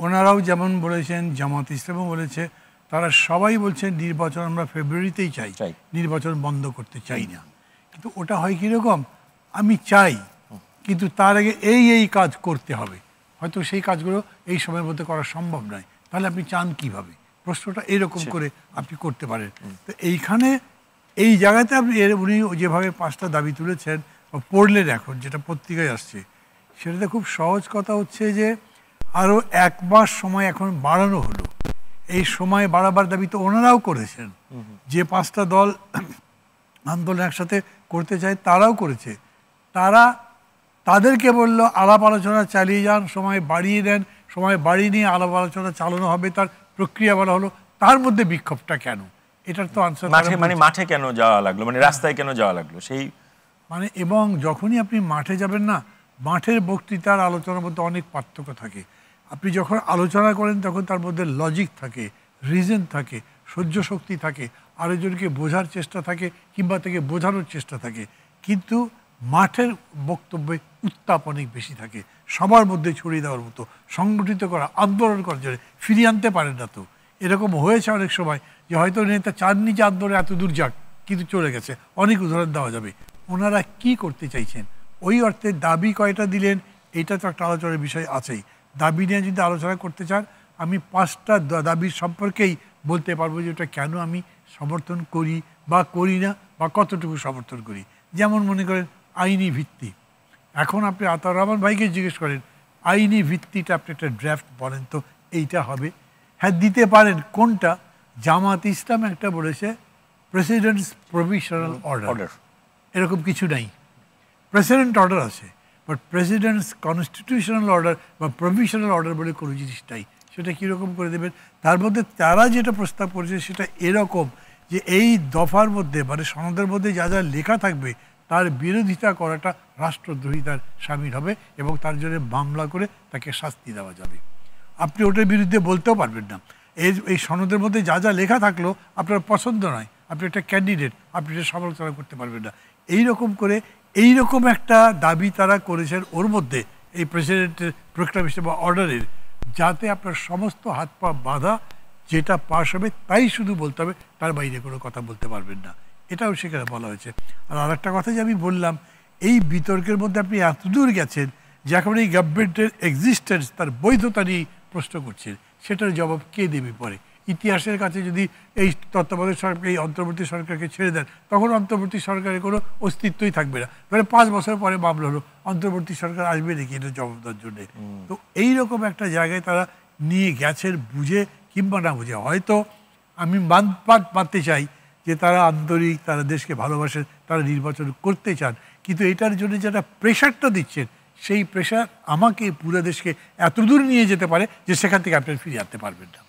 ওনারাও যেমন বলেছেন, জামাত ইসলামও বলেছে, তারা সবাই বলছেন নির্বাচন আমরা ফেব্রুয়ারিতেই চাই, নির্বাচন বন্ধ করতে চাই না। কিন্তু ওটা হয় কীরকম, আমি চাই কিন্তু তার আগে এই কাজ করতে হবে, হয়তো সেই কাজগুলো এই সময়ের মধ্যে করা সম্ভব নয়, তাহলে আপনি চান কিভাবে? প্রশ্নটা এরকম করে আপনি করতে পারেন। তো এইখানে এই জায়গাতে আপনি উনি যেভাবে 5টা দাবি তুলেছেন বা পড়লেন এখন যেটা পত্রিকায় আসছে, সেটাতে খুব সহজ কথা হচ্ছে যে আরও 1 মাস সময় এখন বাড়ানো হলো। এই সময় বাড়াবার দাবি তো ওনারাও করেছেন, যে 5টা দল আন্দোলন একসাথে করতে চায় তারাও করেছে। তাদেরকে বললো আলাপ আলোচনা চালিয়ে যান, সময় বাড়িয়ে দেন, সময় বাড়িয়ে নিয়ে আলাপ আলোচনা চালানো হবে, তার প্রক্রিয়া বলা হলো। তার মধ্যে বিক্ষোভটা কেন? এটার তো আনসার মাঠে কেন যাওয়া লাগলো, রাস্তায় কেন যাওয়া লাগলো সেই এবং যখনই আপনি মাঠে যাবেন না, মাঠের বক্তৃতার আলোচনার মধ্যে অনেক পার্থক্য থাকে। আপনি যখন আলোচনা করেন তখন তার মধ্যে লজিক থাকে, রিজন থাকে, সহ্য শক্তি থাকে, আরেকজনকে বোঝার চেষ্টা থাকে কিংবা তাকে বোঝানোর চেষ্টা থাকে। কিন্তু মাঠের বক্তব্যে উত্তাপ অনেক বেশি থাকে, সবার মধ্যে ছড়িয়ে দেওয়ার মতো, সংগঠিত করা, আন্দোলন করার জন্য ফিরিয়ে আনতে পারেন না। তো এরকম হয়েছে অনেক সময় যে হয়তো নেতা চাননি যে আন্দোলন এত দূর যাক, কিন্তু চলে গেছে। অনেক উদাহরণ দেওয়া যাবে। ওনারা কি করতে চাইছেন ওই অর্থে দাবি কয়টা দিলেন, এটা তো একটা আলোচনার বিষয় আছেই। দাবি নিয়ে যদি আলোচনা করতে চান, আমি 5টা দাবির সম্পর্কেই বলতে পারবো যে ওটা কেন আমি সমর্থন করি বা করি না, বা কতটুকু সমর্থন করি। যেমন মনে করেন আইনি ভিত্তি। এখন আপনি আতাউর রহমান ভাইকে জিজ্ঞেস করেন আইনি ভিত্তিটা আপনি একটা ড্রাফট বলেন তো, এইটা হবে। হ্যাঁ দিতে পারেন। কোনটা? জামাত ইসলাম একটা বলেছে প্রেসিডেন্টস প্রভিশনাল অর্ডার, এরকম কিছু নাই। প্রেসিডেন্ট অর্ডার আছে, বাট প্রেসিডেন্টস কনস্টিটিউশনাল অর্ডার বা প্রভিশনাল অর্ডার বলে কোনো জিনিস নাই। সেটা কীরকম করে দেবেন? তার মধ্যে তারা যেটা প্রস্তাব করেছে সেটা এরকম যে এই দফার মধ্যে সনদের মধ্যে যা যা লেখা থাকবে তার বিরোধিতা করাটা রাষ্ট্রদ্রোহিতার শামিল হবে এবং তার জন্য মামলা করে তাকে শাস্তি দেওয়া যাবে। আপনি ওটার বিরুদ্ধে বলতেও পারবেন না। এই সনদের মধ্যে যা যা লেখা থাকলো আপনার পছন্দ নয়, আপনি একটা ক্যান্ডিডেট, আপনি এটা সমালোচনা করতে পারবেন না। এইরকম করে এইরকম একটা দাবি তারা করেছেন ওর মধ্যে, এই প্রেসিডেন্টের প্রোক্লামেশন বা অর্ডারের, যাতে আপনার সমস্ত হাত পা বাঁধা, যেটা পাশ হবে তাই শুধু বলতে হবে, তার বাইরে কোনো কথা বলতে পারবেন না। এটাও সেখানে বলা হয়েছে। আর একটা কথা যে আমি বললাম, এই বিতর্কের মধ্যে আপনি এতদূর গেছেন যে এখন এই গভর্নমেন্টের এক্সিস্টেন্স, তার বৈধতা নিয়ে প্রশ্ন করছেন, সেটার জবাব কে দেবে পরে? ইতিহাসের কাছে যদি এই তত্ত্বাবধায়ক সরকার, এই অন্তর্বর্তী সরকারকে ছেড়ে দেন, তখন অন্তর্বর্তী সরকারের কোনো অস্তিত্বই থাকবে না। ধরে 5 বছর পরে মামলা হলো, অন্তর্বর্তী সরকার আসবে নাকি এটা জবাব দেওয়ার জন্যে? তো এইরকম একটা জায়গায় তারা নিয়ে গেছেন, বুঝে কিংবা না বুঝে। হয়তো আমি মানতে চাই যে তারা আন্তরিক, তারা দেশকে ভালোবাসেন, তারা নির্বাচন করতে চান, কিন্তু এটার জন্য যেটা প্রেশারটা দিচ্ছেন, সেই প্রেশার আমাকে পুরো দেশকে এত দূর নিয়ে যেতে পারে যে সেখান থেকে আপনি ফিরে আসতে পারবেন না।